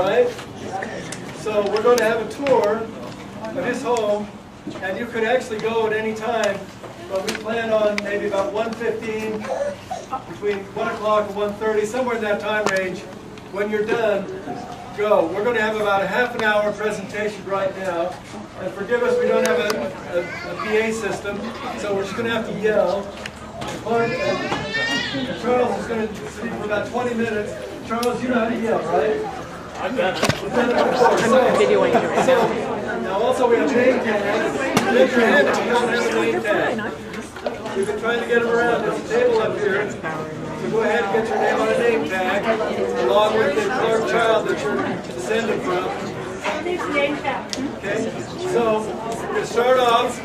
right? So we're going to have a tour of his home, and you could actually go at any time, but we plan on maybe about 1:15, between 1 o'clock and 1:30, somewhere in that time range. When you're done, go. We're going to have about a half an hour presentation right now. And forgive us, we don't have a PA system, so we're just going to have to yell. Clark and Charles is going to speak for about 20 minutes. Charles, you know how to yell, right? I've done it. We've done it before. So, now also we have name tags. Raise your hand if you don't have a name tag. We've been trying to get them around. There's a table up here. So go ahead and get your name on a name tag, along with the Clark child that you're descended from. Okay, so to start off,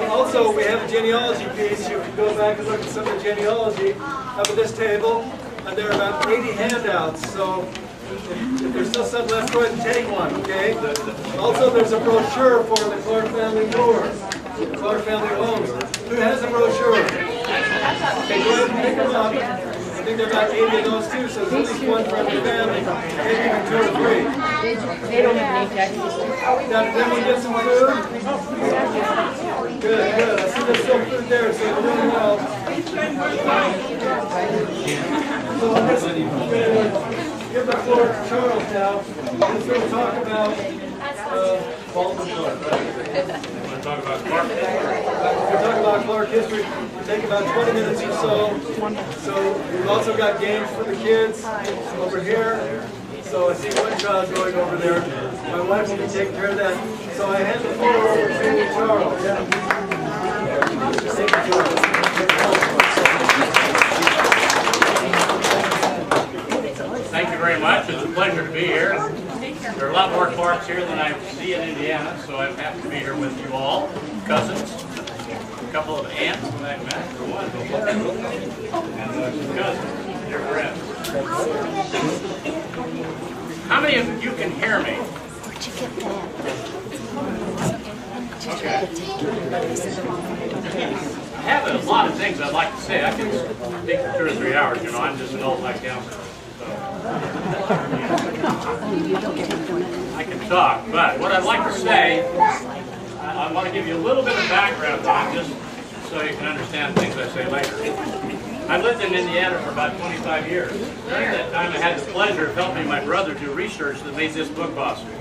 also we have a genealogy piece. You can go back and look at some of the genealogy up at this table, and there are about 80 handouts. So if there's still some left, go ahead and take one. Okay. Also, there's a brochure for the Clark family tour, the Clark family homes. Who has a brochure? Okay, go ahead and pick them up. I think there are about 80 of those too, so there's at least one for every family, maybe even 2 or 3. They don't have name tags. Now, did everyone get some food? Good, good. I see there's still food there, so you're doing well. So I'm just going to give the floor to Charles now. He's going to talk about Baldwin Clark, right? Want to talk about Clark? We're talking about Clark history. It'll take about 20 minutes or so. So we've also got games for the kids over here. So I see one child going over there. My wife will be taking care of that. So I hand the floor over to Charles. Thank you, Charles. Thank you very much. It's a pleasure to be here. There are a lot more Clarks here than I see in Indiana, so I'm happy to be here with you all. Cousins, a couple of aunts that I've met, for one, and some cousins, dear friends. How many of you can hear me? Where'd you get that? I have a lot of things I'd like to say. I can speak for 2 or 3 hours, you know, I'm just an old like counselor. So. I can talk, but what I'd like to say, I want to give you a little bit of background on it, just so you can understand things I say later. I've lived in Indiana for about 25 years. During that time, I had the pleasure of helping my brother do research that made this book possible.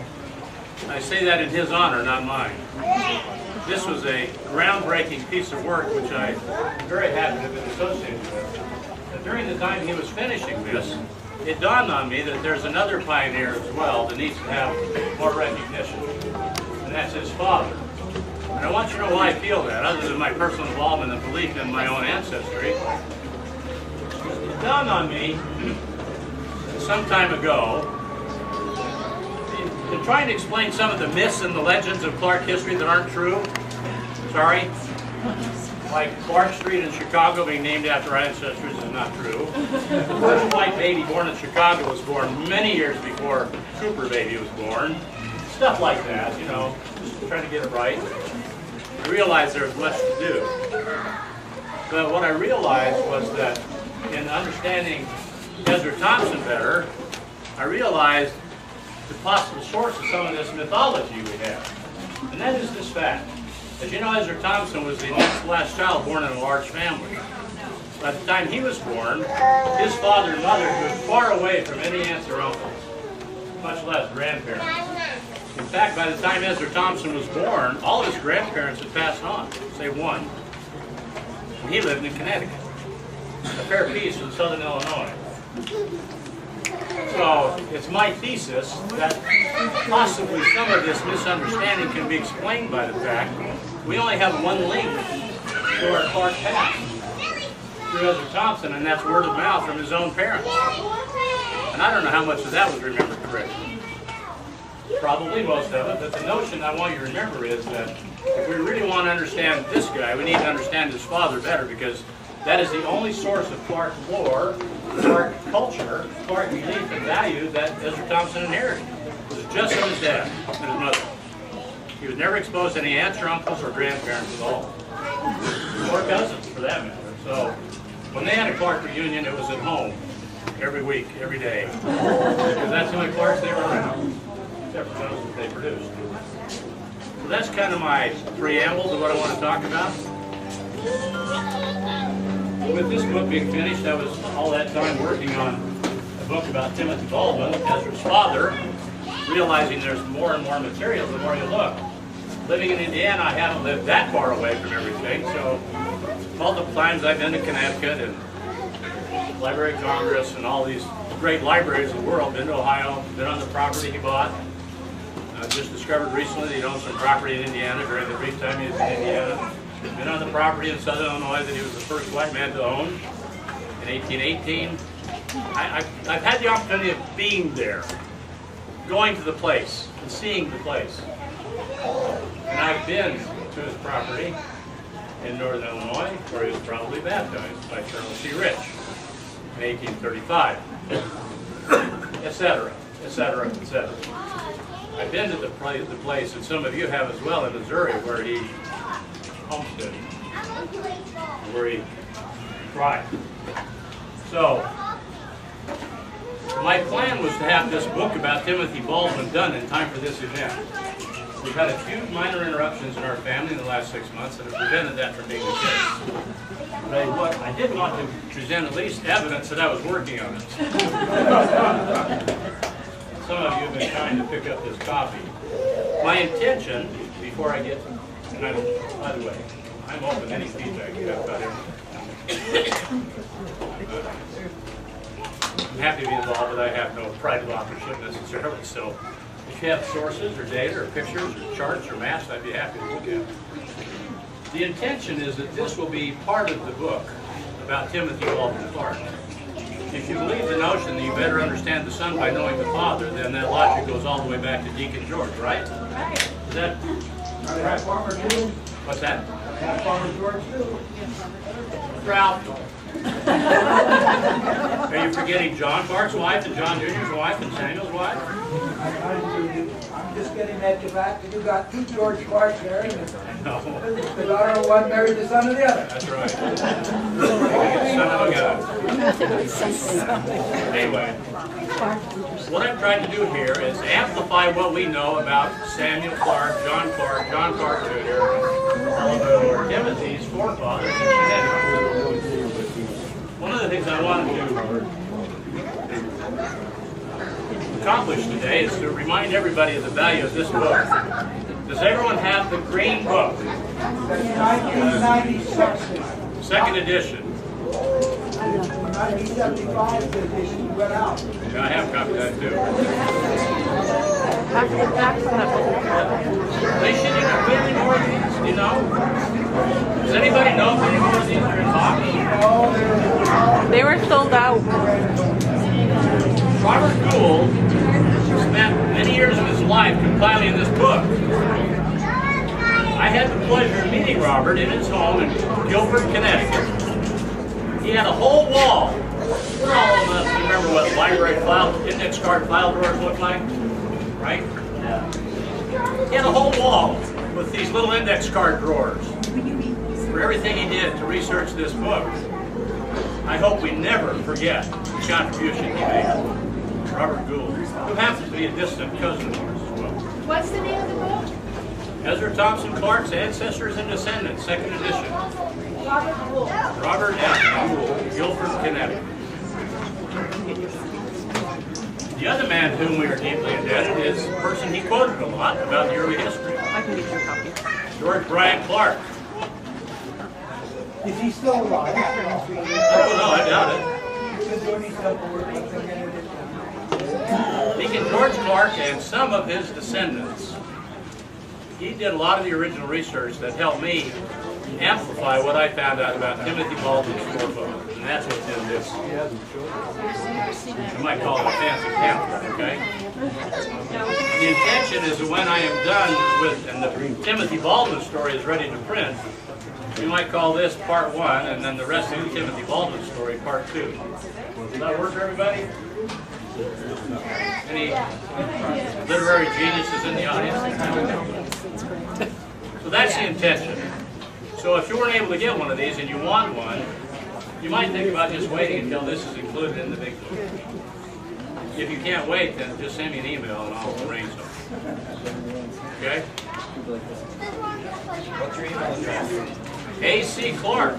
I say that in his honor, not mine. This was a groundbreaking piece of work which I'm very happy to have been associated with. But during the time he was finishing this, it dawned on me that there's another pioneer as well that needs to have more recognition, and that's his father. And I want you to know why I feel that, other than my personal involvement and belief in my own ancestry. It dawned on me some time ago, in trying to explain some of the myths and the legends of Clark history that aren't true, like Clark Street in Chicago being named after our ancestors is not true. The first white baby born in Chicago was born many years before Cooper baby was born. Stuff like that, you know, just trying to get it right. I realized there was much to do. But what I realized was that in understanding Ezra Thompson better, I realized the possible source of some of this mythology we have. And that is this fact. As you know, Ezra Thompson was the next last child born in a large family. By the time he was born, his father and mother lived far away from any aunts or uncles, much less grandparents. In fact, by the time Ezra Thompson was born, all of his grandparents had passed on, save one. And he lived in Connecticut, a fair piece in southern Illinois. So it's my thesis that possibly some of this misunderstanding can be explained by the fact we only have one link to our Clark past through Ezra Thompson, and that's word of mouth from his own parents. And I don't know how much of that was remembered correctly. Probably most of it, but the notion I want you to remember is that if we really want to understand this guy, we need to understand his father better, because that is the only source of Clark lore, Clark culture, Clark belief and value that Ezra Thompson inherited. It was just from his dad and his mother. He was never exposed to any aunts or uncles or grandparents at all, or cousins for that matter. So when they had a Clark reunion, it was at home. every week, every day. Because that's the only Clarks they were around, except for those that they produced. So that's kind of my preamble to what I want to talk about. With this book being finished, I was all that time working on a book about Timothy Baldwin, Ezra's father, realizing there's more and more material the more you look. Living in Indiana, I haven't lived that far away from everything, so multiple times I've been to Connecticut and Library of Congress and all these great libraries of the world, been to Ohio, been on the property he bought. I just discovered recently that he owned some property in Indiana during the brief time he was in Indiana. Been on the property in southern Illinois that he was the first white man to own in 1818. I've had the opportunity of being there, going to the place and seeing the place. And I've been to his property in northern Illinois where he was probably baptized by Colonel C. Rich in 1835, etc., etc., etc. I've been to the place, and some of you have as well, in Missouri, where he homesteaded, where he tried. So, my plan was to have this book about Timothy Baldwin done in time for this event. We've had a few minor interruptions in our family in the last 6 months that have prevented that from being the case. But I did want to present at least evidence that I was working on it. Some of you have been trying to pick up this copy. My intention, before I get, and by the way, I'm open to any feedback you have about everything. I'm happy to be involved, but I have no pride of authorship necessarily. So, if you have sources or data or pictures or charts or maps, I'd be happy to look at. The intention is that this will be part of the book about Timothy Baldwin Clark. If you believe the notion that you better understand the son by knowing the father, then that logic goes all the way back to Deacon George, right? Right. Is that right? Farmer too. What's that? Farmer George too. Ralph. Are you forgetting John Clark's wife and John Jr.'s wife and Samuel's wife? I'm just getting at the fact that you got two George Clarks there. No. The daughter of one married the son of the other. That's right. Son of a gun. Anyway, what I'm trying to do here is amplify what we know about Samuel Clark, John Clark Jr., all of whom were Timothy's forefathers in Connecticut. One of the things I wanted to accomplish today is to remind everybody of the value of this book. Does everyone have the green book? 1996. Second edition. 1975 edition went out. Yeah, I have a copy of that too. They should even put any more of these, you know? Does anybody know if any more of these are in box? They were sold out. Robert Gould spent many years of his life compiling this book. I had the pleasure of meeting Robert in his home in Guilford, Connecticut. He had a whole wall. We're all old enough to remember what library file, index card file drawers look like, right? He had a whole wall with these little index card drawers for everything he did to research this book. I hope we never forget the contribution he made. Robert Gould, who happens to be a distant cousin of ours as well. What's the name of the book? Ezra Thompson Clark's Ancestors and Descendants, second edition. Robert Gould. Robert F. Gould, Guilford, Connecticut. The other man to whom we are deeply indebted is a person he quoted a lot about the early history. I can get you a copy. George Bryant Clark. Is he still alive? I don't know, I doubt it. He's been doing his double work with the Deacon George Clark and some of his descendants, he did a lot of the original research that helped me amplify what I found out about Timothy Baldwin's forefathers, and that's what's in this. I might call it a fancy pamphlet, okay? The intention is that when I am done with, and the Timothy Baldwin story is ready to print, we might call this part 1, and then the rest of the Timothy Baldwin story part 2. Does that work for everybody? Any literary geniuses in the audience? So that's the intention. So if you weren't able to get one of these and you want one, You might think about just waiting until this is included in the big book. If you can't wait, then just send me an email and I'll arrange them. Okay? What's your email address? A.C. Clark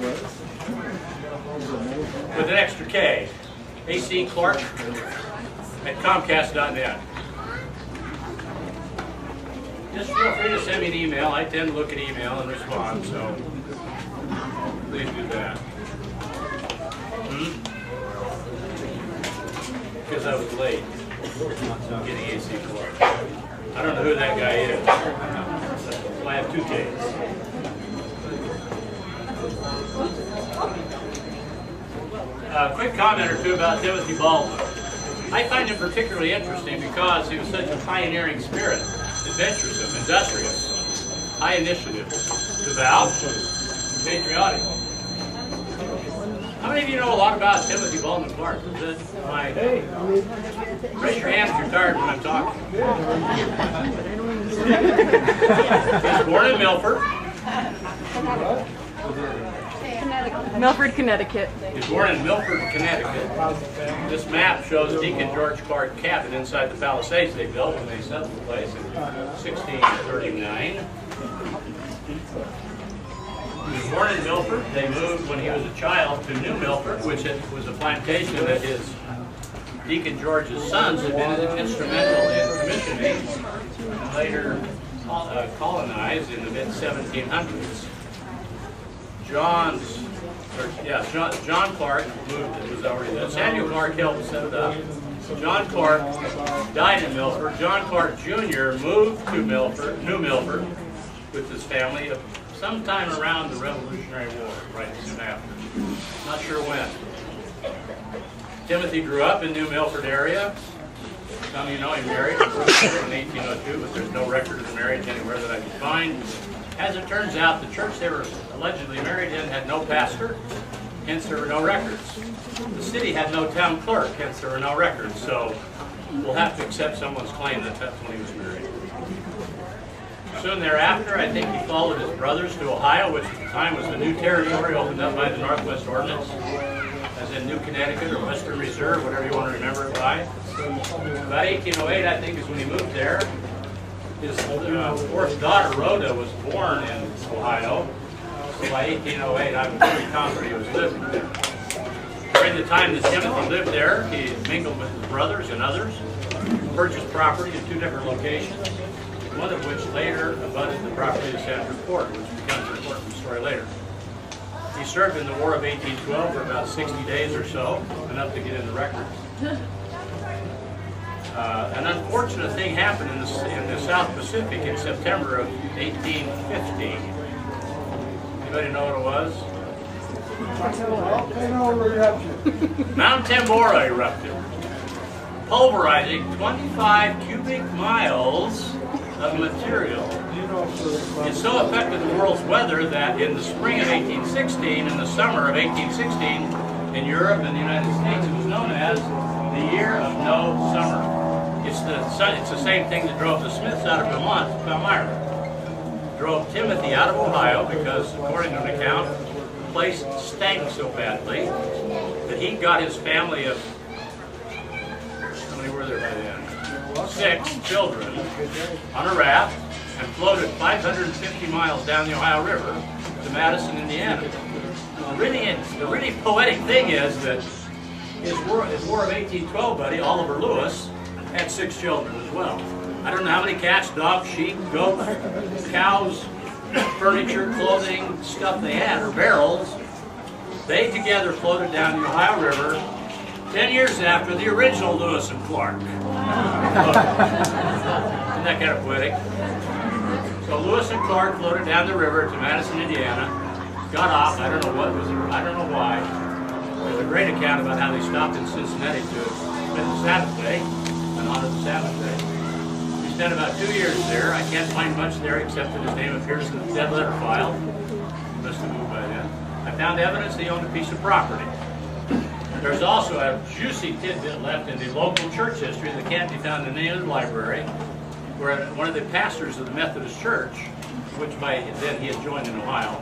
with an extra K. A.C. Clark at Comcast.net. Just feel free to send me an email. I tend to look at email and respond, so please do that. Because I was late getting A.C. Clark. I don't know who that guy is. So I have 2 Ks. A quick comment or two about Timothy Baldwin. I find him particularly interesting because he was such a pioneering spirit, adventuresome, industrious, high initiative, devout, patriotic. How many of you know a lot about Timothy Baldwin Clark? Raise your hands if you're tired when I'm talking. He was born in Milford. Milford, Connecticut. He was born in Milford, Connecticut. This map shows Deacon George Clark cabin inside the Palisades they built when they settled the place in 1639. He was born in Milford. They moved when he was a child to New Milford, which was a plantation that his Deacon George's sons had been instrumental in commissioning and later colonized in the mid-1700s. John Clark moved, it was already there. Samuel Clark helped set it up. John Clark died in Milford. John Clark Jr. moved to New Milford with his family sometime around the Revolutionary War, right soon after. Not sure when. Timothy grew up in New Milford area. Some of you know he married in 1802, but there's no record of the marriage anywhere that I can find. As it turns out, the church they were allegedly married in had no pastor, hence there were no records. The city had no town clerk, hence there were no records. So we'll have to accept someone's claim that that's when he was married. Soon thereafter, I think he followed his brothers to Ohio, which at the time was the new territory opened up by the Northwest Ordinance, as in New Connecticut or Western Reserve, whatever you want to remember it by. About 1808, I think, is when he moved there. His fourth daughter, Rhoda, was born in Ohio. So by 1808, I'm pretty confident he was living there. During the time that Timothy lived there, he mingled with his brothers and others, purchased property in 2 different locations, one of which later abutted the property of Sanford Fort, which becomes an important story later. He served in the War of 1812 for about 60 days or so, enough to get in the records. An unfortunate thing happened in the South Pacific in September of 1850. Anybody know what it was? Mount Tambora erupted, pulverizing 25 cubic miles of material. It so affected the world's weather that in the spring of 1816 and the summer of 1816, in Europe and the United States, it was known as the year of no summer. It's the same thing that drove the Smiths out of Vermont to Palmyra. Drove Timothy out of Ohio because, according to an account, the place stank so badly that he got his family of, how many were there by then? 6 children on a raft and floated 550 miles down the Ohio River to Madison, Indiana. The really poetic thing is that his War of 1812 buddy, Oliver Lewis, had 6 children as well. I don't know how many cats, dogs, sheep, goats, cows, furniture, clothing, stuff they had, or barrels. They together floated down the Ohio River 10 years after the original Lewis and Clark. Isn't that kind of poetic? So Lewis and Clark floated down the river to Madison, Indiana, got off, I don't know what was it, I don't know why. There's a great account about how they stopped in Cincinnati to spend the Sabbath day and honor the Sabbath day. We spent about 2 years there. I can't find much there except that his name appears in the dead letter file. He must have moved by then. I found evidence he owned a piece of property. There's also a juicy tidbit left in the local church history that can't be found in any other library, where one of the pastors of the Methodist Church, which by then he had joined in Ohio,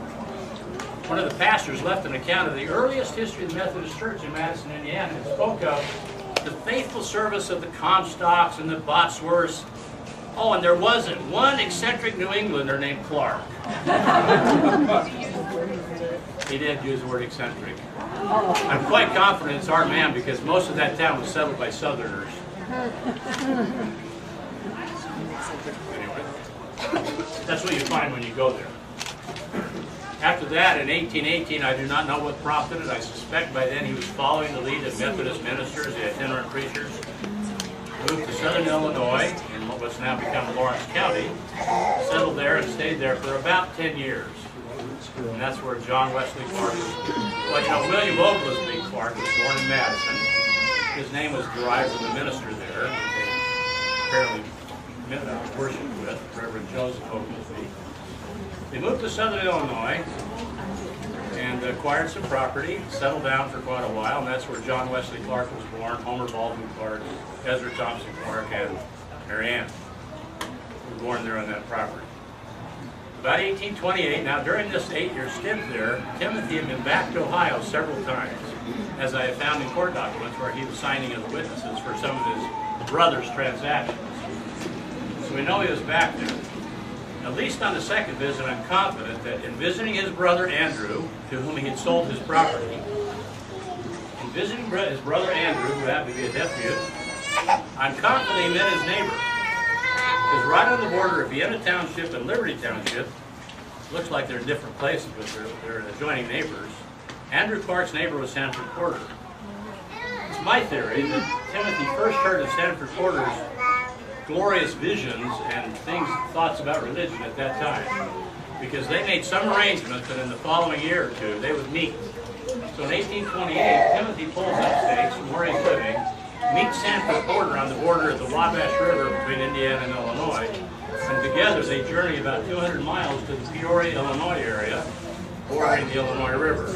one of the pastors left an account of the earliest history of the Methodist Church in Madison, Indiana, and spoke of the faithful service of the Comstocks and the Bosworths. Oh, and there wasn't one eccentric New Englander named Clark. He did use the word eccentric. I'm quite confident it's our man because most of that town was settled by Southerners. Anyway, that's what you find when you go there. After that, in 1818, I do not know what prompted it. I suspect by then he was following the lead of Methodist ministers, the itinerant preachers. Moved to southern Illinois, in what was now become Lawrence County, settled there and stayed there for about 10 years. And that's where John Wesley Clark was. Well, you know, William Oglesby Clark was born in Madison. His name was derived from the minister there that they apparently worshipped with, Reverend Joseph Oglesby. They moved to southern Illinois and acquired some property, settled down for quite a while, and that's where John Wesley Clark was born, Homer Baldwin Clark, Ezra Thompson Clark, and Mary Ann were born there on that property. About 1828, now during this 8-year stint there, Timothy had been back to Ohio several times, as I have found in court documents where he was signing as witnesses for some of his brother's transactions. So we know he was back there. At least on the second visit, I'm confident that in visiting his brother Andrew, to whom he had sold his property, in visiting his brother Andrew, who happened to be a nephew, I'm confident he met his neighbor. Because right on the border of Vienna Township and Liberty Township, looks like they're in different places, but they're adjoining neighbors. Andrew Clark's neighbor was Sanford Porter. It's my theory that Timothy first heard of Sanford Porter's glorious visions and thoughts about religion at that time, because they made some arrangement that in the following year or two they would meet. So in 1828, Timothy pulls up stakes from where he's living, meets Sanford Porter on the border of the Wabash River between Indiana and Illinois, and together they journey about 200 miles to the Peoria, Illinois area, bordering the Illinois River.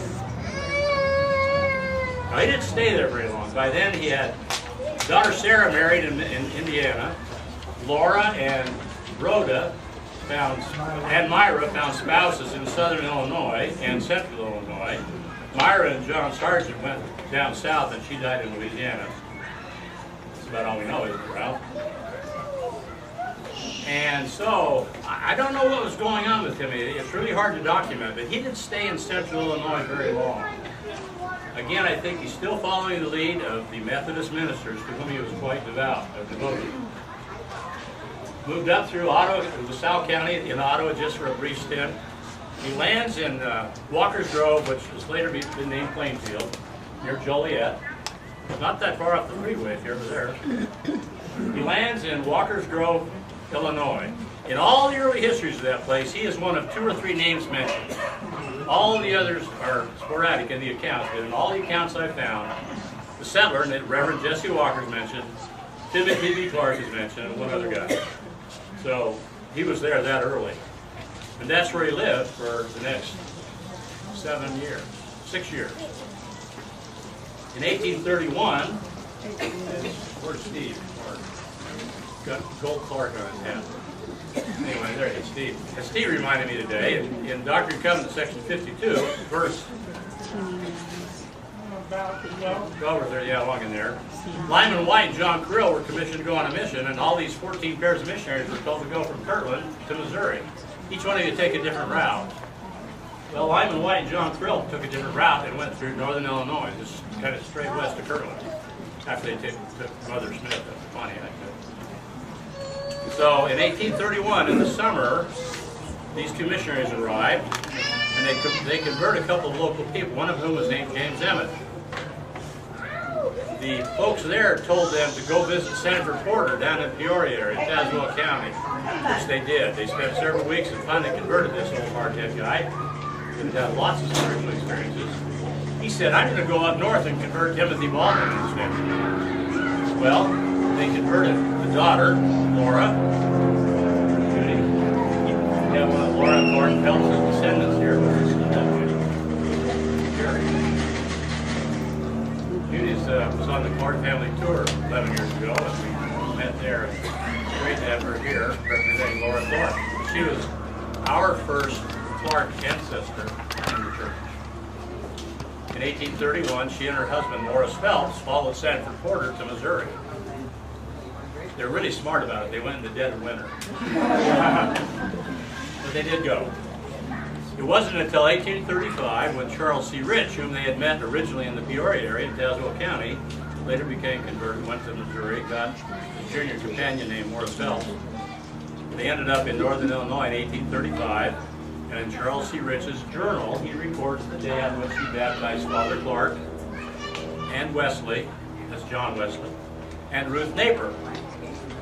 Now, he didn't stay there very long. By then he had daughter Sarah married in Indiana. Laura and Rhoda and Myra found spouses in southern Illinois and central Illinois. Myra and John Sargent went down south and she died in Louisiana. That's about all we know, isn't it, Ralph? And so, I don't know what was going on with him. It's really hard to document, but he didn't stay in central Illinois very long. Again, I think he's still following the lead of the Methodist ministers to whom he was quite devoted. Moved up through LaSalle County in Ottawa just for a brief stint. He lands in Walker's Grove, which has later been named Plainfield, near Joliet. It's not that far off the freeway if you're ever there. He lands in Walker's Grove, Illinois. In all the early histories of that place, he is one of 2 or 3 names mentioned. All the others are sporadic in the accounts, but in all the accounts I found, the settler, Reverend Jesse Walker is mentioned, Timothy B. Clark is mentioned, and one other guy. So he was there that early. And that's where he lived for the next 6 years. In 1831, where's Steve? Got gold Clark on his hat. Anyway, there he is, Steve. And Steve reminded me today, in Doctrine and Covenants, section 52, verse 12 or 30, yeah, along in there. Lyman White and John Krill were commissioned to go on a mission, and all these 14 pairs of missionaries were told to go from Kirtland to Missouri. Each one of you take a different route. Well, Lyman White and John Krill took a different route and went through northern Illinois, just kind of straight west of Kirtland, after they took Mother Smith. That's funny, I think. So in 1831, in the summer, these 2 missionaries arrived, and they converted a couple of local people, one of whom was named James Emmett. The folks there told them to go visit Sanford Porter down in Peoria area, Tazewell County, which they did. They spent several weeks and finally converted this old hard-head guy, and had lots of spiritual experiences. He said, I'm going to go up north and convert Timothy Baldwin instead. Well, they converted the daughter, Laura, Judy. We have one of Laura Thornton Phelps' descendants here. Judy was on the Clark family tour 11 years ago, and we met there. It's great to have her here representing Laura Thornton. She was our first Clark ancestor. joining the church. In 1831, she and her husband, Morris Phelps, followed Sanford Porter to Missouri. They're really smart about it. They went in the dead of winter. But they did go. It wasn't until 1835 when Charles C. Rich, whom they had met originally in the Peoria area in Tazewell County, later became converted, went to Missouri, got a junior companion named Morris Phelps. They ended up in northern Illinois in 1835, and in Charles C. Rich's journal, he records the day on which he baptized Father Clark and Wesley, that's John Wesley, and Ruth Napier.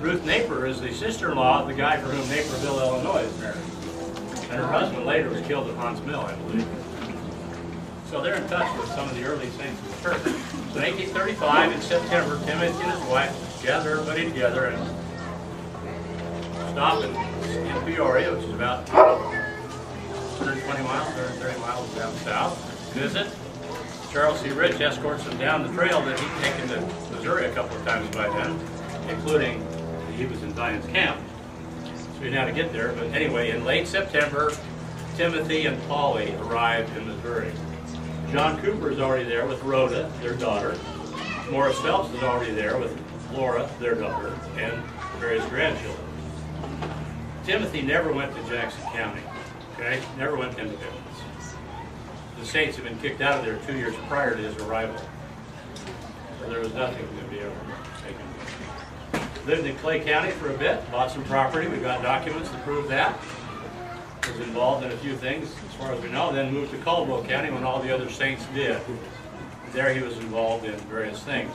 Ruth Napier is the sister-in-law of the guy for whom Naperville, Illinois is married. And her husband later was killed at Haun's Mill, I believe. So they're in touch with some of the early saints of the church. So in 1835, in September, Timothy and his wife gathered everybody together and stopped in Peoria, which is about 120 miles, 130 miles down south, visit. Charles C. Rich escorts them down the trail that he'd taken to Missouri a couple of times by then, including he was in Zion's camp. So we didn't have to get there, but anyway, in late September, Timothy and Polly arrived in Missouri. John Cooper is already there with Rhoda, their daughter. Morris Phelps is already there with Laura, their daughter, and various grandchildren. Timothy never went to Jackson County, okay? Never went to Independence. The saints had been kicked out of there 2 years prior to his arrival. So there was nothing to be able to take him. Lived in Clay County for a bit, bought some property. We've got documents to prove that. Was involved in a few things, as far as we know, then moved to Caldwell County when all the other saints did. There he was involved in various things.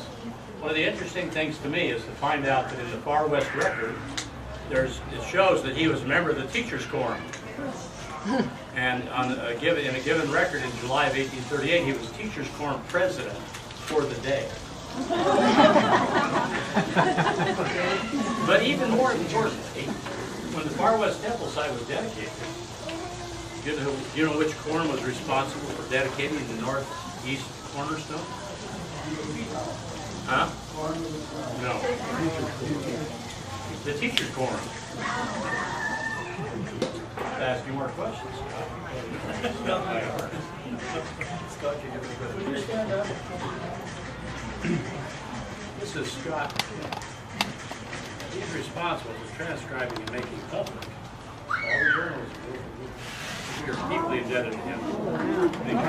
One of the interesting things to me is to find out that in the Far West record, it shows that he was a member of the Teachers' Quorum. And in a given record in July of 1838, he was Teachers' Quorum president for the day. But even more importantly, when the Far West Temple site was dedicated, you know which quorum was responsible for dedicating the northeast cornerstone? Huh? No. The Teachers' Quorum. I'll ask you more questions. Would you stand up? This is Scott. He's responsible for transcribing and making public all the journals. We are deeply indebted to him. Thank you.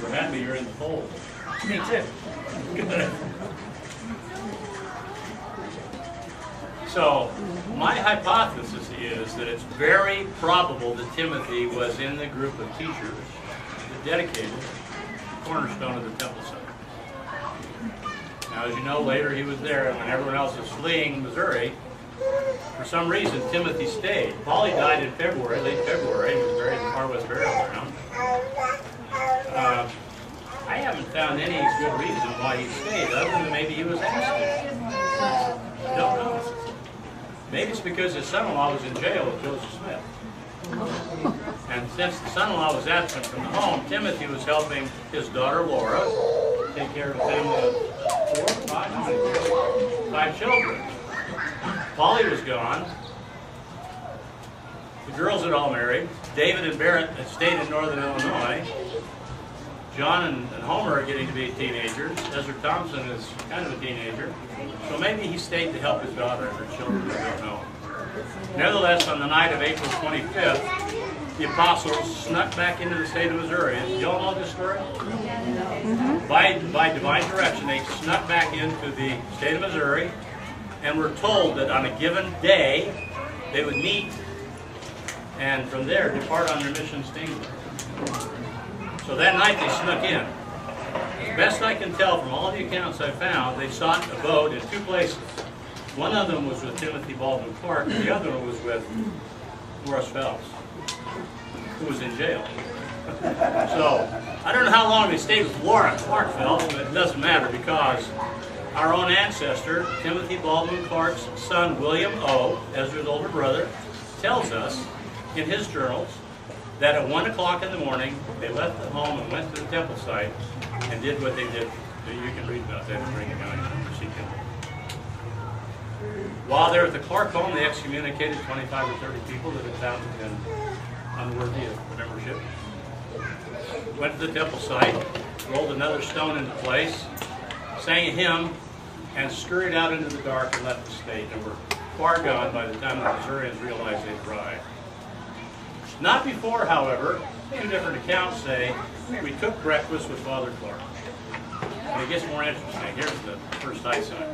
We're happy you're in the fold. Me too. Good. So, my hypothesis is that it's very probable that Timothy was in the group of teachers that dedicated the cornerstone of the temple site. Now, as you know, later he was there, and when everyone else was fleeing Missouri, for some reason, Timothy stayed. Polly died in February, late February, and was buried in the Far West Burial Ground. I haven't found any good reason why he stayed, other than maybe he was asked to. Don't know. Maybe it's because his son-in-law was in jail with Joseph Smith. And since the son-in-law was absent from the home, Timothy was helping his daughter Laura take care of a family of 4 or 5 children. Polly was gone. The girls had all married. David and Barrett had stayed in northern Illinois. John and Homer are getting to be teenagers. Ezra Thompson is kind of a teenager. So maybe he stayed to help his daughter and her children, I don't know. Nevertheless, on the night of April 25th, the apostles snuck back into the state of Missouri. Do y'all know this story? By divine direction, they snuck back into the state of Missouri and were told that on a given day, they would meet and from there depart on their missions to England. So that night they snuck in. As best I can tell from all the accounts I found, they sought a boat in 2 places. One of them was with Timothy Baldwin Clark, and the other one was with Morris Phelps, who was in jail. So, I don't know how long they stayed with Laura Clark Phelps, but it doesn't matter because our own ancestor, Timothy Baldwin Clark's son, William O., Ezra's older brother, tells us in his journals that at 1 o'clock in the morning, they left the home and went to the temple site and did what they did. You can read about that and bring it down. While they were at the Clark home, they excommunicated 25 or 30 people that had found them unworthy of membership. Went to the temple site, rolled another stone into place, sang a hymn, and scurried out into the dark and left the state, and were far gone by the time the Missourians realized they'd arrived. Not before, however, two different accounts say, we took breakfast with Father Clark. And it gets more interesting. Here's the first I sign.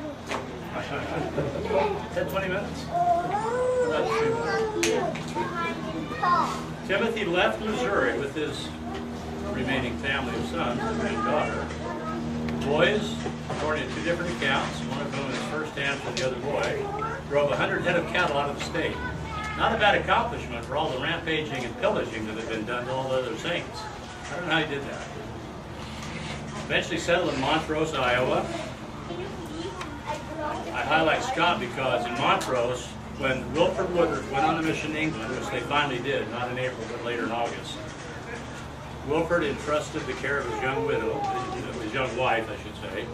10, 20 minutes? About 2 minutes. Timothy left Missouri with his remaining family of sons and daughter. The boys, according to two different accounts, one of whom is firsthand from the other boy, drove 100 head of cattle out of the state. Not a bad accomplishment for all the rampaging and pillaging that had been done to all the other saints. I don't know how he did that. Eventually settled in Montrose, Iowa. I highlight Scott because in Montrose, when Wilford Woodruff went on a mission to England, which they finally did, not in April, but later in August, Wilford entrusted the care of his young widow, his young wife, I should say,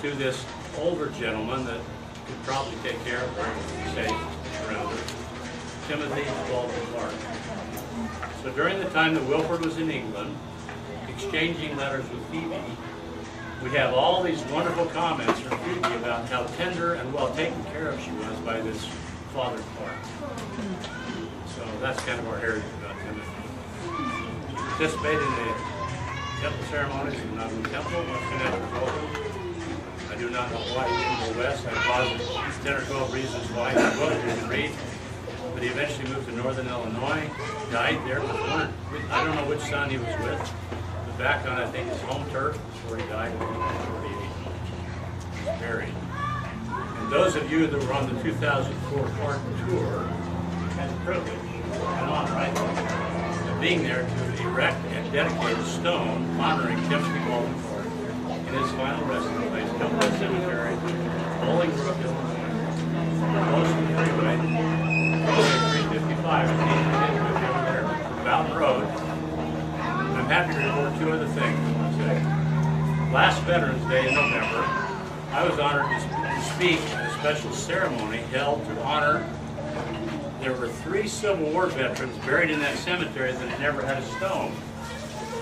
to this older gentleman that could probably take care of her and stay around her, Timothy Walter Clark. So during the time that Wilford was in England, exchanging letters with Phoebe, we have all these wonderful comments from Phoebe about how tender and well taken care of she was by this Father Clark. So that's kind of our heritage about Timothy. Participated in the temple ceremonies in the temple, I do not know why he didn't go west. I posit 10 or 12 reasons why. He was, you can read. But he eventually moved to northern Illinois, died there. I don't know which son he was with. But back on, I think, his home turf before he died in 1948. He was buried. And those of you that were on the 2004 Clark tour had the privilege and honor, I think, of being there to erect and dedicate a stone honoring Timothy Walter Clark in his final resting place, Hillcrest Cemetery, Bolingbrook, Illinois. Close to the freeway, 355, I think over there, Mountain Road. I'm happy to report two other things I want to say. Last Veterans Day in November, I was honored to speak at a special ceremony held to honor. There were 3 Civil War veterans buried in that cemetery that had never had a stone.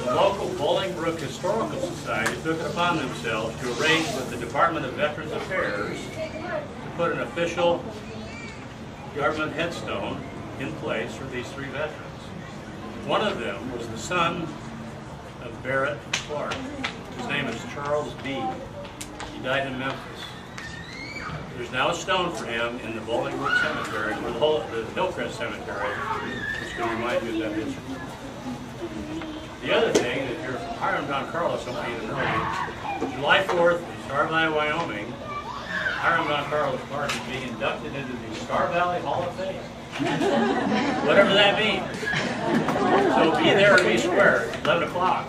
The local Bolingbrook Historical Society took it upon themselves to arrange with the Department of Veterans Affairs to put an official government headstone in place for these 3 veterans. One of them was the son of Barrett Clark. His name is Charles B. He died in Memphis. There's now a stone for him in the Bolingbrook Cemetery, or the Hillcrest Cemetery, which can remind you of that history. The other thing, if you're from Hiram, Don Carlos, I want you to know that July 4th in Star Valley, Wyoming, Hiram Don Carlos Clark is being inducted into the Star Valley Hall of Fame. Whatever that means. So be there or be square, 11 o'clock.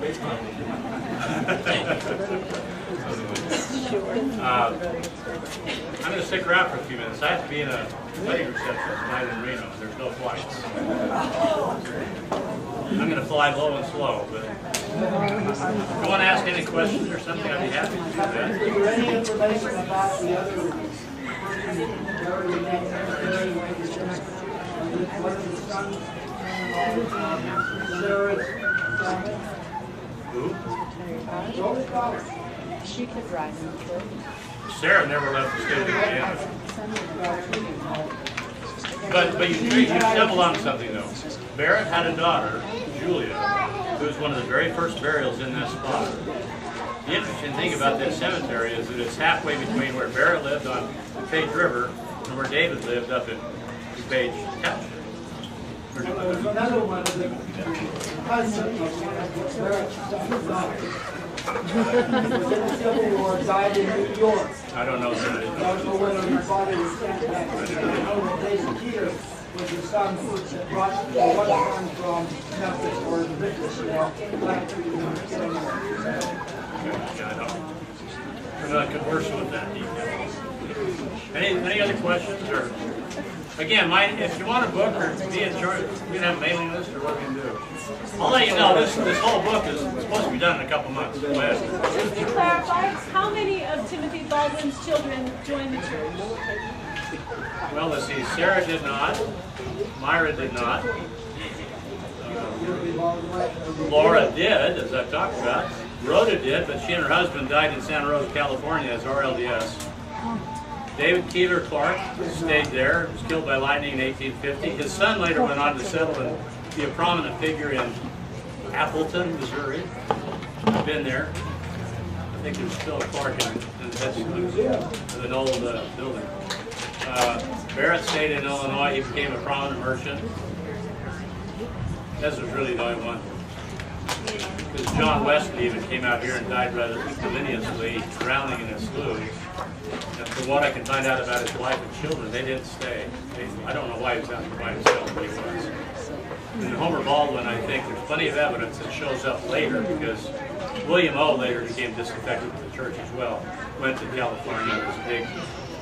I'm going to stick around for a few minutes. I have to be in a wedding reception tonight in Reno. There's no flights. I'm going to fly low and slow, but if you want to ask any questions or something, I'd be happy to do that. Is there any information about the other one of the sons? Sarah's family? Who? Joe's daughter. She could ride in the boat. Sarah never left the state of Indiana. But you stumbled on something, though. Barrett had a daughter, Julia, who was one of the very first burials in that spot. The interesting thing about that cemetery is that it's halfway between where Barrett lived on DuPage River and where David lived up in DuPage Township. There's another one of the cousin of Barrett's daughters. Was in the Civil War, died in New York. I don't know who that I don't know whether his father was sent back. I know that David Peter was the son that brought the one son from Memphis or the Victorsville back to New York. We're not conversing with that detail. Any other questions? Or again, if you want a book or be in charge, we can have a mailing list or what we can do. I'll let you know this whole book is supposed to be done in a couple months. Go ahead. Just to clarify, how many of Timothy Baldwin's children joined the church? Well, let's see, Sarah did not, Myra did not, Laura did, as I've talked about, Rhoda did, but she and her husband died in Santa Rosa, California as RLDS. David Keeler Clark stayed there, was killed by lightning in 1850. His son later went on to settle and be a prominent figure in Appleton, Missouri. I've been there. I think there's still a Clark in the head of an old building. Barrett stayed in Illinois. He became a prominent merchant. Ezra's really the only one. Because John Wesley even came out here and died rather ignominiously, drowning in a slough. And from what I can find out about his wife and children, they didn't stay. I don't know why he was out there by himself, but he was. And Homer Baldwin, I think there's plenty of evidence that shows up later, because William O. later became disaffected with the church as well. Went to California, was a big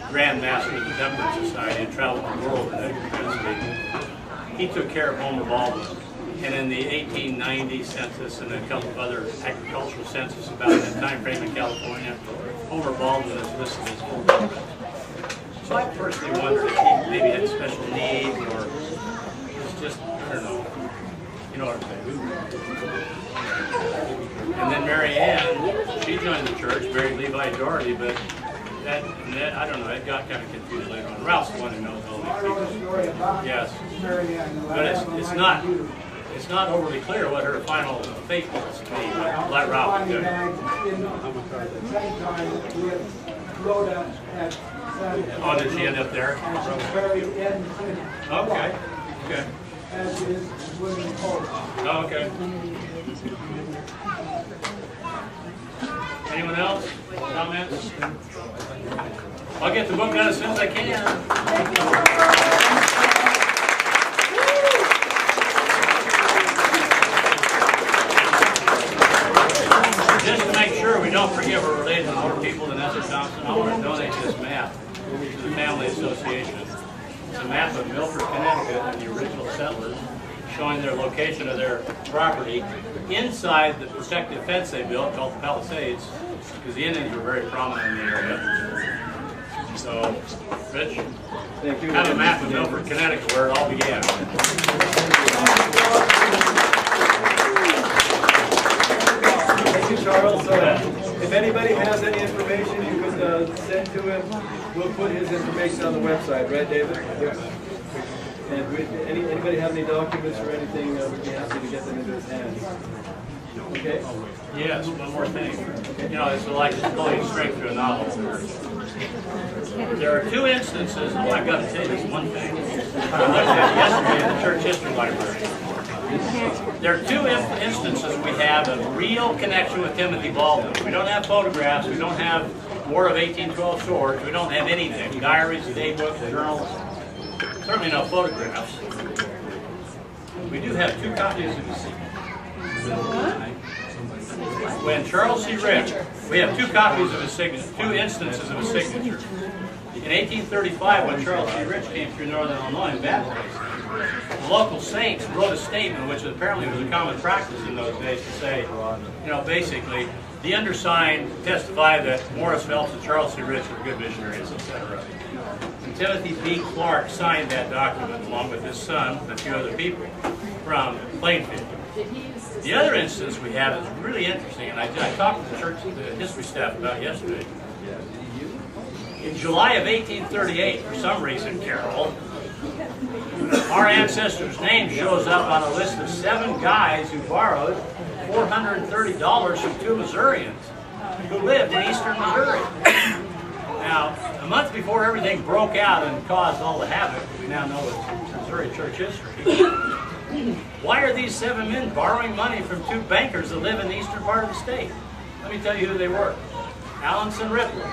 Grand Master of the Temperance Society, and traveled the world in that capacity. He took care of Homer Baldwin. And in the 1890 census and a couple of other agricultural census about that time frame in California, Homer Baldwin is listed as full government. So I personally wondered if he maybe had special needs or was just, I don't know, you know what I'm saying. And then Mary Ann, she joined the church, married Levi Doherty, but that, I don't know, it got kind of confused later on. Ralph's the one who knows all these people. Yes. But it's not overly clear what her final fate was to be, like Ralph did. Oh, did she end up there? Okay. Okay. Oh, okay. Anyone else? Comments? I'll get the book done as soon as I can. Just to make sure we don't forget we're related to more people than Ezra Thompson, I want to donate this map to the Family Association. It's a map of Milford, Connecticut, and the original settlers, showing their location of their property inside the protective fence they built called the Palisades, because the Indians were very prominent in the area. So, Rich, Thank you. have a map of Milford, Connecticut, where it all began. Thank you, Charles. If anybody has any information you could send to him, we'll put his information on the website, right, David? Yes. And anybody have any documents or anything, we'd be happy to get them into his hands. Okay? Yes, one more thing. You know, it's like pulling straight through a novel. There are two instances, well, I've got to tell you this one thing. I looked at yesterday in the church history library. There are two instances we have of real connection with Timothy Baldwin. We don't have photographs, we don't have War of 1812 swords, we don't have anything. Diaries, daybooks, journals, certainly no photographs. We do have two copies of his signature. When Charles C. Rich, we have two copies of his signature, two instances of his signature. In 1835, when Charles C. Rich came through northern Illinois and baptized, the local saints wrote a statement, which apparently was a common practice in those days, to say, you know, basically, the undersigned testify that Morris Phelps and Charles C. Rich were good missionaries, etc. And Timothy B. Clark signed that document along with his son and a few other people from Plainfield. The other instance we have is really interesting, and I talked to the church, the history staff about yesterday. In July of 1838, for some reason, Carol, our ancestor's name shows up on a list of 7 guys who borrowed $430 from 2 Missourians who lived in eastern Missouri. Now, a month before everything broke out and caused all the havoc we now know as Missouri church history, why are these 7 men borrowing money from 2 bankers that live in the eastern part of the state? Let me tell you who they were. Alanson Ripley,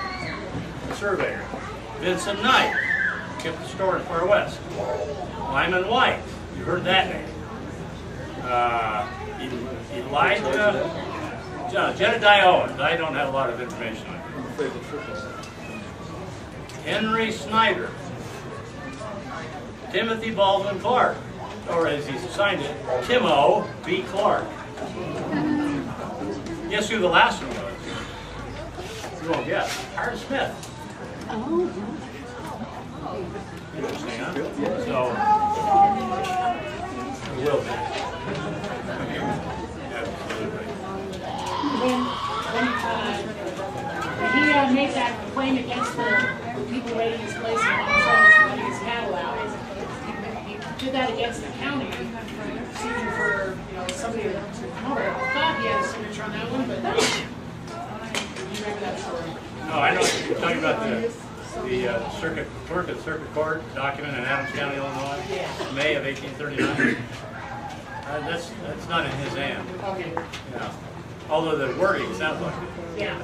the surveyor. Vincent Knight, kept the store in Far West. Lyman White, you heard that name. Jedediah Owens, I don't have a lot of information on him. Henry Snyder. Timothy Baldwin Clark, or as he signed it, Timo B. Clark. Guess who the last one was? You won't guess. Howard Smith. Interesting, huh? So, it will be. Absolutely. When he made that claim against the people raiding his place and running his cattle out, he did that against the county, seeking for somebody to come over. I thought he had a signature on that one, but you remember that story? No, I know you're talking about the circuit court document in Adams County, Illinois, May of 1839. That's not in his hand. Okay. Yeah. Although the wording sounds like it. Yeah.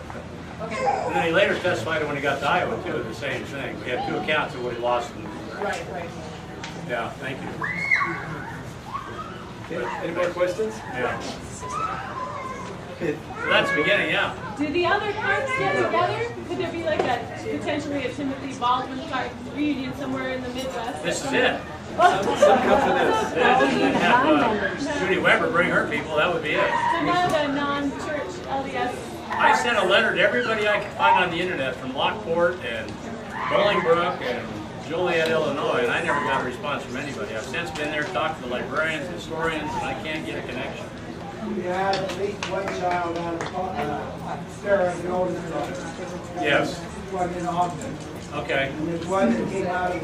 Okay. And then he later testified when he got to Iowa too, the same thing. We have two accounts of what he lost. Right. Yeah, thank you. Okay, any more questions? Yeah. Okay. So that's the beginning, yeah. Do the other parts get together? Could there be like potentially a Timothy Baldwin type reunion somewhere in the Midwest? This is it. Some come to this. And have Judy Weber bring her people, that would be it. So now the non-church LDS. I sent a letter to everybody I could find on the internet from Lockport and Bolingbrook and Joliet, Illinois, and I never got a response from anybody. I've since been there, talked to the librarians, historians, and I can't get a connection. We had at least one child out of Sarah, the oldest son. Yes. One in Austin. Okay. And there's one that came out of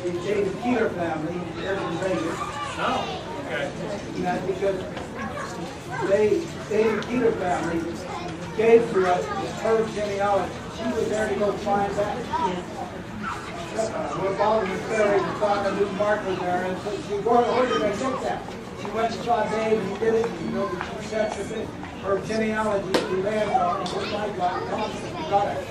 the David Keeler family, they're in Vegas. Oh, okay. And that's because David Keeler family gave to us her genealogy. She was there to go find that. Where Baldwin was buried, and thought the new mark was there, and so she where did I get that? She went and saw Dave, and he did it, and she set her genealogy to land on, and just like that, got it.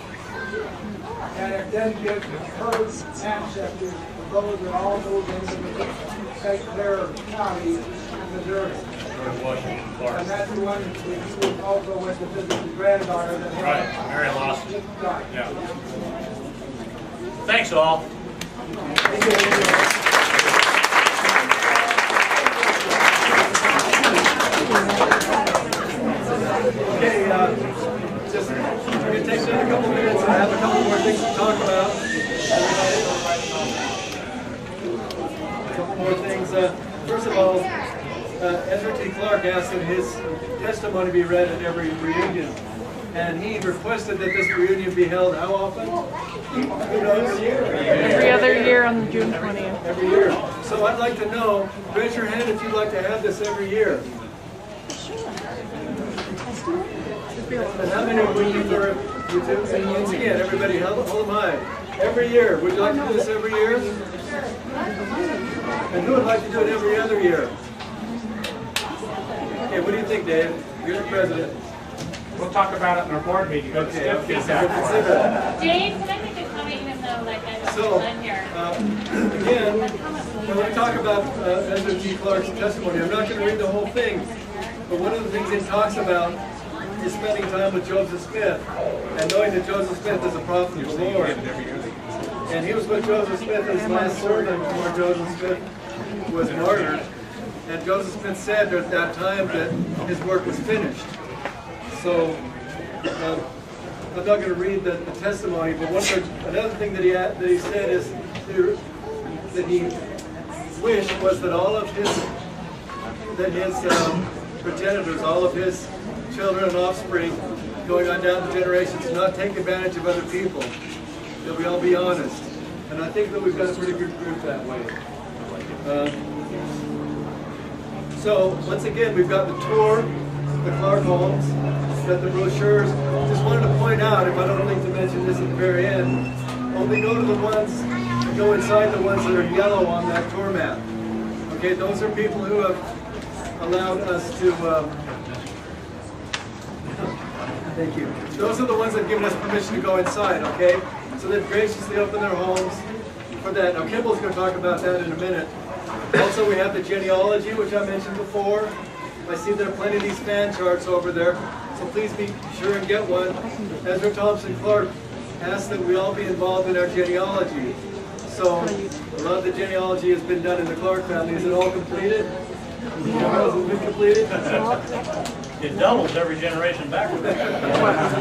And it then gives her ancestors, those that all moved into the St. Clair County, Missouri. Washington, And Florida. that's the one that he was also went to visit his granddaughter that Right, Mary Lawson. died. Yeah. Thanks all. Okay, just we're going to take a couple minutes and have a couple more things to talk about. A couple more things. First of all, Ezra T. Clark asked that his testimony be read at every reunion. And he requested that this reunion be held how often? Every other year on June 20th. Every year. So I'd like to know, raise your hand if you'd like to have this every year. And how many would you for you two? And once again, everybody hold them high. Every year. Would you like to do this every year? And who would like to do it every other year? Okay, what do you think, Dave? You're the president. We'll talk about it in our board meeting. Okay, Let's okay, get so that we'll far. consider that. Dave, can I make a comment even though like I So, was done here? again, when we talk about Ezra T. Clark's testimony, I'm not going to read the whole thing, but one of the things it talks about is spending time with Joseph Smith and knowing that Joseph Smith is a prophet of the Lord. And he was with Joseph Smith in his last sermon before Joseph Smith was martyred. And Joseph Smith said at that time that his work was finished. So, I'm not going to read the testimony, but another thing that he said is that he wished was that all of his progenitors, all of his children and offspring, going on down the generations, not take advantage of other people. That we all be honest, and I think that we've got a pretty good group that way. So once again, we've got the tour, the Clark homes, got the brochures. Just wanted to point out, if I don't think to mention this at the very end, only go to the ones, go inside the ones that are yellow on that tour map. Okay, those are people who have allowed us to, thank you. Those are the ones that have given us permission to go inside, okay? So they've graciously opened their homes for that. Now Kimball's going to talk about that in a minute. Also, we have the genealogy, which I mentioned before. I see there are plenty of these fan charts over there, so please be sure and get one. Ezra Thompson Clark asked that we all be involved in our genealogy. So a lot of the genealogy has been done in the Clark family. Is it all completed? Has it been completed? It doubles every generation backward.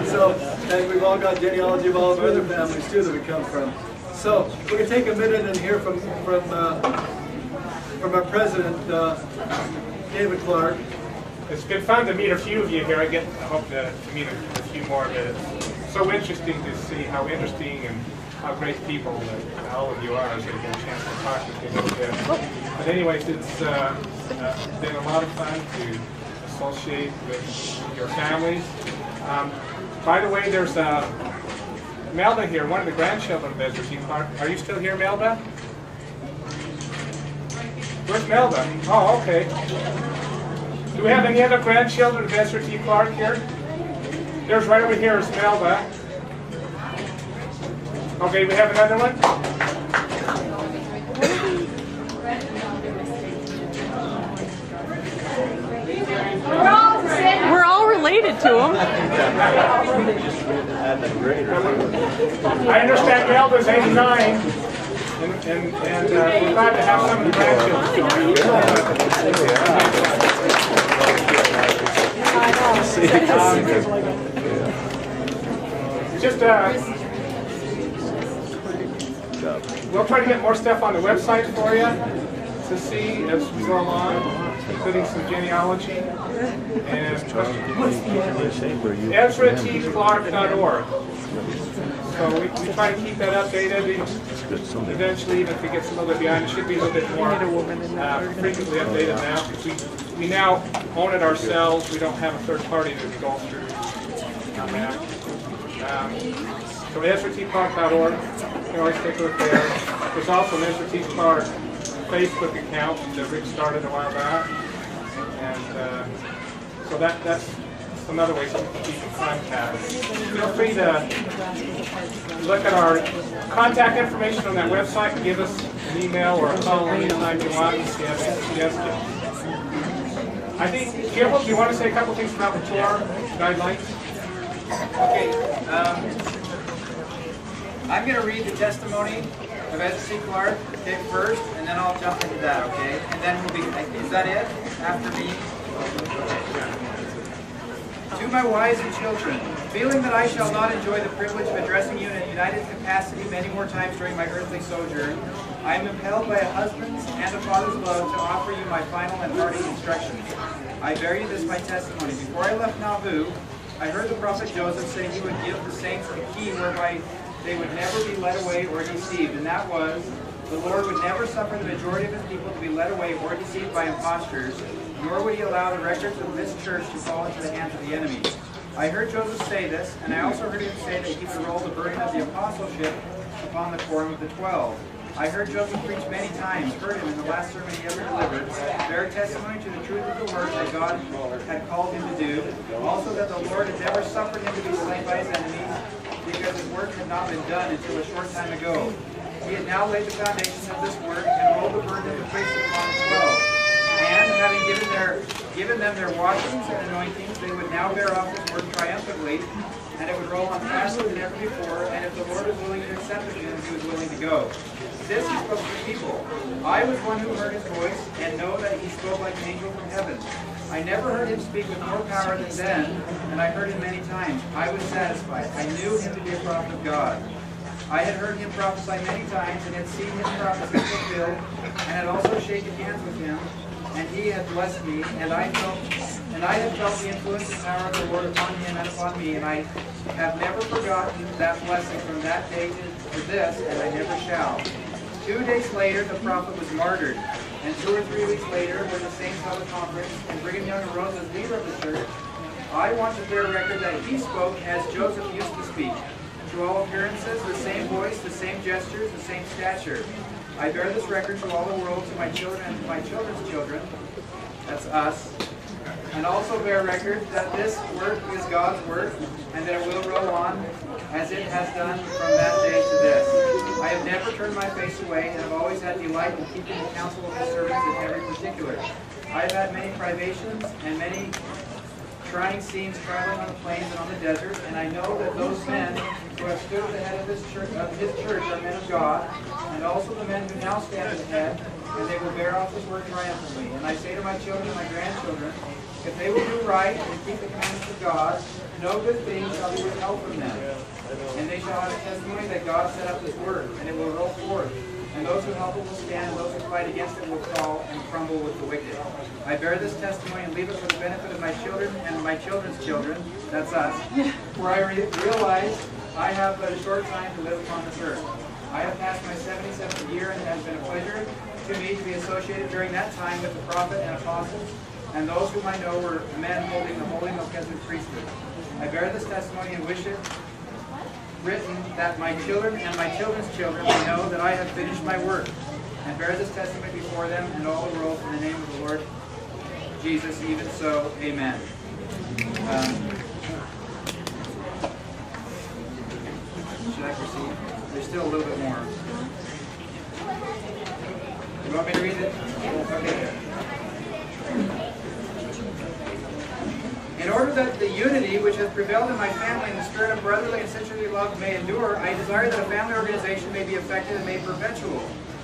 So, and we've all got genealogy of all of our other families too that we come from. So we're going to take a minute and hear from our president, David Clark. It's been fun to meet a few of you here. I hope to meet a few more. But it's so interesting to see how interesting and how great people that all of you are. So I get a chance to talk with you a little bit. But anyways, it's been a lot of fun to associate with your families. By the way, there's Melba here, one of the grandchildren of Ezra T. Clark. Are you still here, Melba? Where's Melba? Oh, okay. Do we have any other grandchildren of Ezra T. Clark here? There's right over here is Melba. Okay, we have another one? We're all related to him. I understand Melba's 89, and we're glad to have some of the grandchildren. Just we'll try to get more stuff on the website for you to see as we go along, including some genealogy and EzraTClark.org. So we try to keep that updated. Eventually, even if it gets a little bit behind, it should be a little bit more frequently updated now, because we now own it ourselves. We don't have a third party that we go through on that. So EzraTClark.org, you can always take a look there. There's also an Ezra T. Clark Facebook account that Rick started a while back. And so that's another way so we can keep in contact. Feel free to look at our contact information on that website and give us an email or a call anytime you want if you have any suggestions. I think, Gilbert, do you want to say a couple things about the tour guidelines? Okay, I'm going to read the testimony of Ezra C. Clark first, and then I'll jump into that, okay? And then we'll be, is that it? After me? To my wives and children, feeling that I shall not enjoy the privilege of addressing you in a united capacity many more times during my earthly sojourn, I am impelled by a husband's and a father's love to offer you my final and hearty instructions. I bear you this my testimony. Before I left Nauvoo, I heard the prophet Joseph say he would give the saints the key whereby they would never be led away or deceived, and that was, the Lord would never suffer the majority of his people to be led away or deceived by impostors, nor would he allow the records of this church to fall into the hands of the enemy. I heard Joseph say this, and I also heard him say that he would roll the burden of the apostleship upon the quorum of the 12. I heard Joseph preach many times, heard him in the last sermon he ever delivered, bear testimony to the truth of the work that God had called him to do, also that the Lord had never suffered him to be slain by his enemies, because his work had not been done until a short time ago. He had now laid the foundation of this work and rolled the burden of the priesthood upon the 12. And having given them their washings and anointings, they would now bear off his work triumphantly, and it would roll on faster than ever before, and if the Lord was willing to accept of him, he was willing to go. This he spoke to the people. I was one who heard his voice, and know that he spoke like an angel from heaven. I never heard him speak with more power than then, and I heard him many times. I was satisfied. I knew him to be a prophet of God. I had heard him prophesy many times, and had seen his prophecy fulfilled, and had also shaken hands with him, and he had blessed me, and I had felt the influence and power of the Lord upon him and upon me, and I have never forgotten that blessing from that day to this, and I never shall. 2 days later, the prophet was martyred, and 2 or 3 weeks later, when the saints held a conference, and Brigham Young arose as leader of the church, I want to bear record that he spoke as Joseph used to speak. To all appearances, the same voice, the same gestures, the same stature. I bear this record to all the world, to my children and to my children's children, that's us, and also bear record that this work is God's work, and that it will roll on as it has done from that day to this. I have never turned my face away, and have always had delight in keeping the counsel of his servants in every particular. I have had many privations and many trying scenes traveling on the plains and on the desert, and I know that those men who have stood at the head of his church are men of God, and also the men who now stand at the head, and they will bear off his word triumphantly. And I say to my children and my grandchildren, If they will do right and keep the commandments of God, no good thing shall be withheld from them. And they shall have a testimony that God set up his word, and it will roll forth. And those who help it will stand, and those who fight against it will fall and crumble with the wicked. I bear this testimony and leave it for the benefit of my children and my children's children, that's us, for I realize I have but a short time to live upon this earth. I have passed my 77th year, and it has been a pleasure to me to be associated during that time with the prophet and apostles, and those whom I know were men holding the holy Melchizedek priesthood. I bear this testimony and wish it written that my children and my children's children may know that I have finished my work, and bear this testimony before them and all the world in the name of the Lord Jesus. Even so, amen. Should I proceed? There's still a little bit more. You want me to read it? Okay. In order that the unity which has prevailed in my family in the spirit of brotherly and sisterly love may endure, I desire that a family organization may be effective and made perpetual.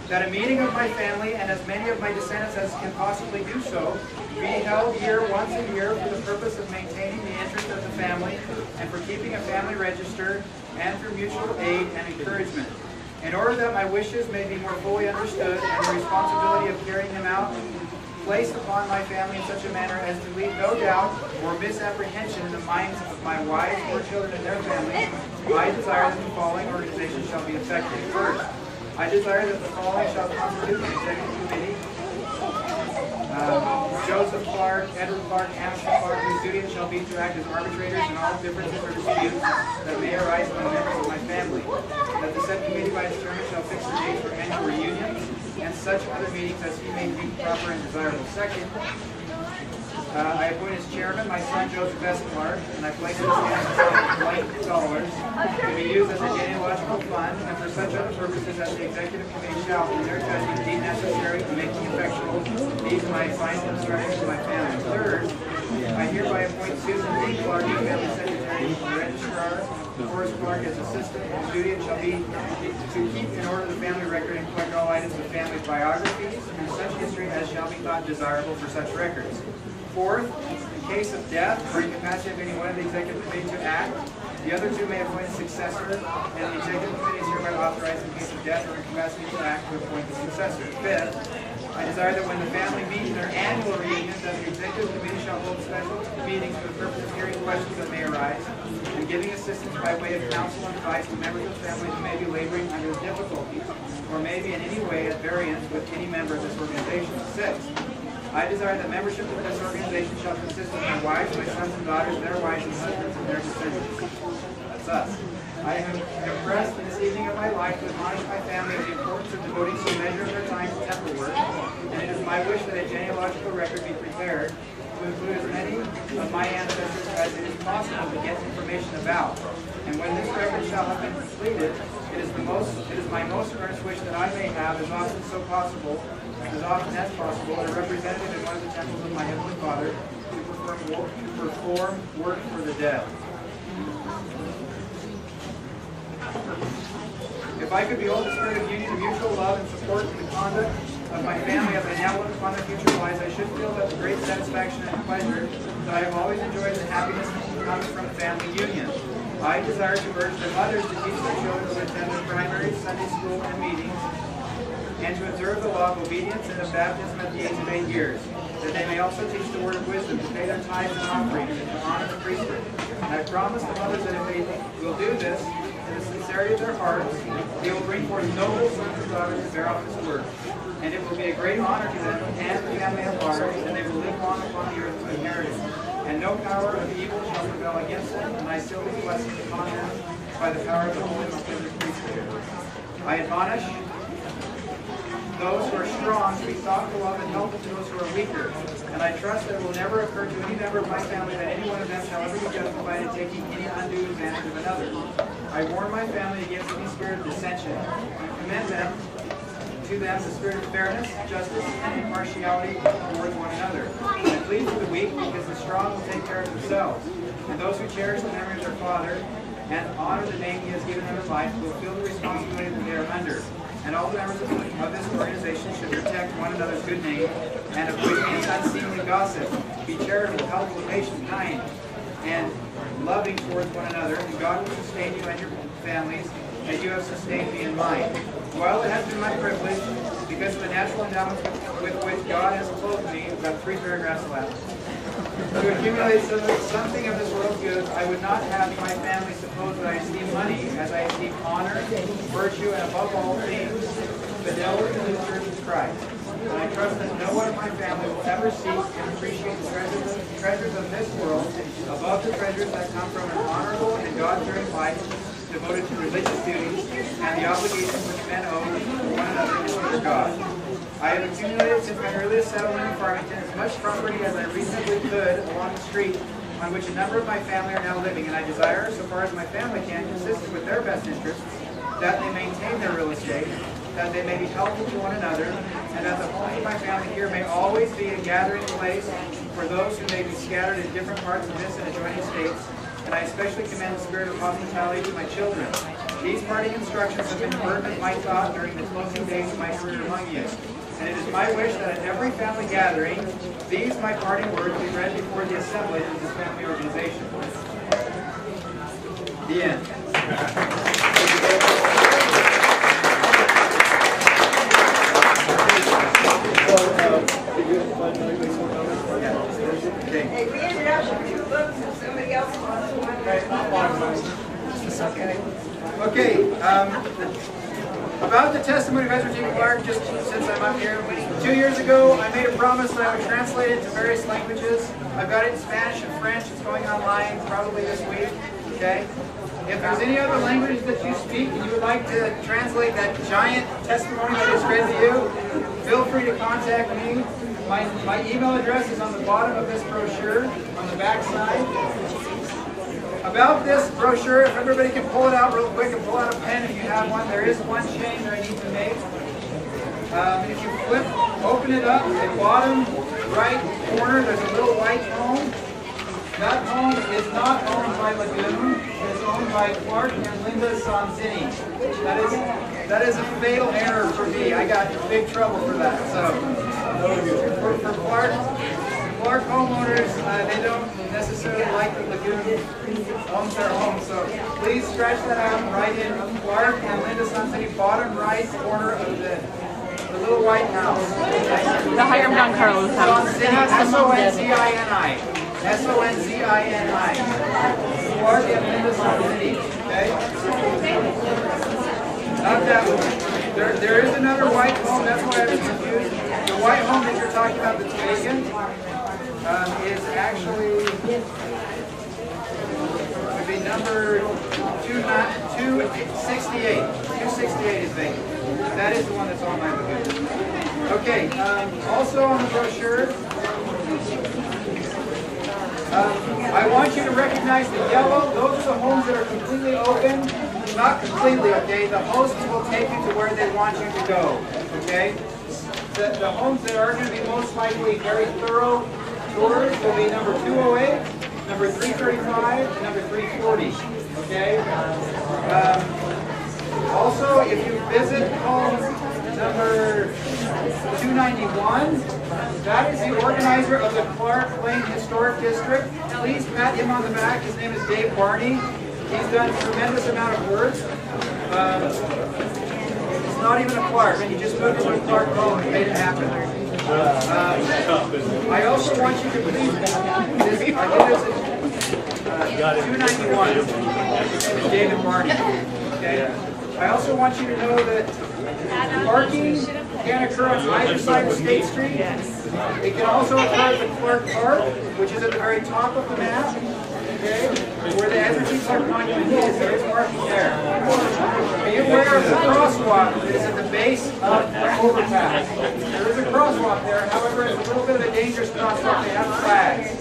That a meeting of my family, and as many of my descendants as can possibly do so, be held here once a year for the purpose of maintaining the interest of the family and for keeping a family register and for mutual aid and encouragement. In order that my wishes may be more fully understood and the responsibility of carrying them out placed upon my family in such a manner as to leave no doubt or misapprehension in the minds of my wives or children and their families, I desire that the following organization shall be effective. First, I desire that the following shall constitute an executive committee: Joseph Clark, Edward Clark, Amherst Clark, whose duty it shall be to act as arbitrators in all differences or disputes that may arise among members of my family. That the said committee by its chairman shall fix the dates for annual reunions and such other meetings as he may deem proper and desirable. Second, I appoint as chairman my son Joseph S. Clark, and I place his hands $1 to be used as a genealogical fund and for such other purposes as the executive committee shall, in their judgment, deem necessary to make effectual these my final instructions to my family. Third, I hereby appoint Susan D. Clark as family secretary, registrar, Horace Clark as assistant, whose duty it shall be to keep in order the family record and collect all items of family biographies and such history as shall be thought desirable for such records. Fourth, in case of death or incapacity of any one of the executive committee to act, the other two may appoint a successor, and the executive committee is hereby authorized in case of death or incapacity to act to appoint the successor. Fifth, I desire that when the family meet in their annual reunions, that the executive committee shall hold special meetings for the purpose of hearing questions that may arise and giving assistance by way of counsel and advice to members of the family who may be laboring under difficulties or may be in any way at variance with any member of this organization. Sixth, I desire that membership of this organization shall consist of my wives, my sons and daughters, their wives and husbands, and their descendants. That's us. I am impressed in this evening of my life to admonish my family of the importance of devoting some measure of their time to temple work, and it is my wish that a genealogical record be prepared to include as many of my ancestors as it is possible to get information about. And when this record shall have been completed, it is my most earnest wish that I may have, as often as possible, a representative in one of the temples of my Heavenly Father to perform work for the dead. If I could behold the spirit of union, of mutual love, and support in the conduct of my family as I now look upon their future lives, I should feel that the great satisfaction and pleasure that I have always enjoyed and happiness that comes from family union. I desire to urge the mothers to teach their children to attend their primary, Sunday school, and meetings, and to observe the law of obedience and of baptism at the age of 8 years, that they may also teach the word of wisdom, to pay their tithes and offerings, and to honor the priesthood. And I promise the mothers that if they will do this, in the sincerity of their hearts, they will bring forth noble sons and daughters to bear out this work. And it will be a great honor to them and the family at large, and they will live long upon the earth to inherit it. And no power of evil shall prevail against them, and I seal these blessings upon them by the power of the Holy Melchizedek priesthood. I admonish those who are strong to be thoughtful of and helpful to those who are weaker. And I trust that it will never occur to any member of my family that any one of them shall ever be justified in taking any undue advantage of another. I warn my family against any spirit of dissension and commend to them the spirit of fairness, justice, and impartiality towards one another. I plead for the weak because the strong will take care of themselves. And those who cherish the memory of their father and honor the name he has given them in life will feel the responsibility that they are under. and all the members of this organization should protect one another's good name and avoid any unseemly gossip. Be charitable, helpful, patient, kind, and loving towards one another, and God will sustain you and your families as you have sustained me in mine. While it has been my privilege, because of the natural endowments with which God has clothed me, I've got 3 paragraphs left, to accumulate something of this world's goods, I would not have my family suppose that I esteem money as I esteem honor, virtue, and above all things, fidelity to the Church of Christ. And I trust that no one of my family will ever seek and appreciate the treasures of this world above the treasures that come from an honorable and God-fearing life devoted to religious duties and the obligations which men owe one another before God. I have accumulated since my earliest settlement in Farmington as much property as I reasonably could along the street on which a number of my family are now living, and I desire, so far as my family can, consistent with their best interests, that they maintain their real estate, that they may be helpful to one another, and that the home of my family here may always be a gathering place for those who may be scattered in different parts of this and adjoining states, and I especially commend the spirit of hospitality to my children. These parting instructions have been the burden of my thought during the closing days of my career among you. And it is my wish that at every family gathering, these my parting words be read before the assemblage of this family organization. The end. Hey, we ended up with 2 books and somebody else wants one. Okay, about the testimony of Ezra T. Clark, just since I'm up here, 2 years ago I made a promise that I would translate it to various languages. I've got it in Spanish and French. It's going online probably this week. Okay. If there's any other language that you speak and you would like to translate that giant testimony that I just read to you, feel free to contact me. My email address is on the bottom of this brochure, on the back side. About this brochure, if everybody can pull it out real quick and pull out a pen if you have one, there is one change that I need to make. If you open it up, at the bottom right corner, there's a little white home. That home is not owned by Lagoon. It's owned by Clark and Linda Sanzini. That is a fatal error for me. I got in big trouble for that. So for Clark homeowners, they don't necessarily like that Lagoon owns their home. So please scratch that out and write in Clark and Linda Sanzini, bottom right corner of the little white house. The Hiram Don Carlos house. S-O-N-Z-I-N-I. S-O-N-Z-I-N-I. Clark and Linda Sanzini. Okay? Not that one. There is another white home. That's why I was confused. The white home that you're talking about that's vacant is actually would be number 268. 268 is vacant. That is the one that's on my Lagoon. Okay. Also on the brochure. I want you to recognize the yellow. Those are the homes that are completely open. Not completely, okay? The hosts will take you to where they want you to go, okay? The homes that are going to be most likely very thorough tours will be number 208, number 335, and number 340, okay? Also, if you visit home number 291, that is the organizer of the Clark Lane Historic District. Please pat him on the back. His name is Dave Barney. He's done a tremendous amount of work. He's not even a Clark, and he just moved to a Clark home and made it happen. I also want you to please, I think this is 291. His name is David Barney. Okay? I also want you to know that parking can occur on either side of State Street. It can also occur at the Clark Park, which is at the very top of the map. Okay? Where the Ezra T. Clark Monument is, there is parking there. Be aware of the crosswalk that is at the base of the overpass. There is a crosswalk there, however, it's a little bit of a dangerous crosswalk. They have flags.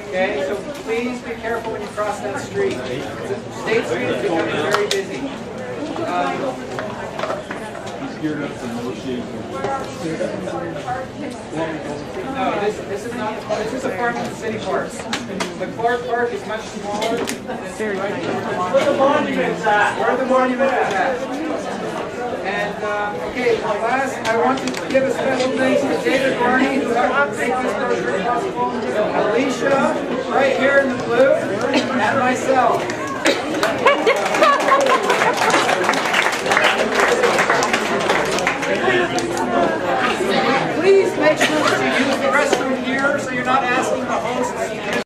Okay, so please be careful when you cross that street. State Street is becoming very busy. No, this is not. This is a Farmington City Park. The Clark Park is much smaller. Where the monument is at. Where the monument is at. And Okay, last, I want to give a special thanks to David Barney, who helped make this brochure possible, Alicia, right here in the blue, and myself.